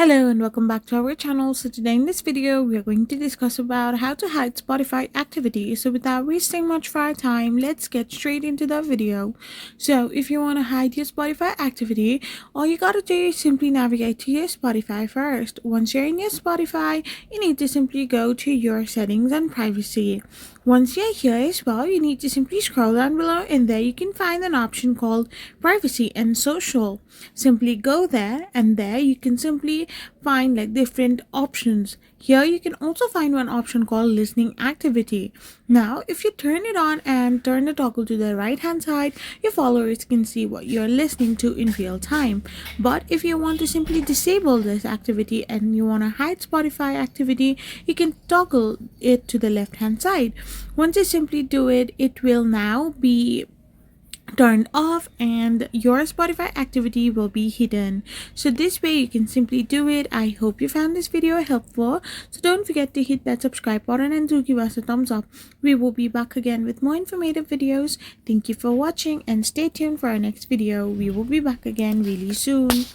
Hello and welcome back to our channel. So today in this video we are going to discuss about how to hide Spotify activity. So without wasting much of our time, let's get straight into the video. So if you want to hide your Spotify activity, all you gotta do is simply navigate to your Spotify first. Once you're in your Spotify, you need to simply go to your settings and privacy. Once you're here as well, you need to simply scroll down below and there you can find an option called privacy and social. Simply go there and there you can simply find like different options. Here you can also find one option called listening activity. Now if you turn it on and turn the toggle to the right hand side, your followers can see what you're listening to in real time. But if you want to simply disable this activity and you want to hide Spotify activity, you can toggle it to the left hand side. Once you simply do it, it will now be turned off and your Spotify activity will be hidden. So this way you can simply do it. I hope you found this video helpful. So don't forget to hit that subscribe button and do give us a thumbs up. We will be back again with more informative videos. Thank you for watching and stay tuned for our next video. We will be back again really soon.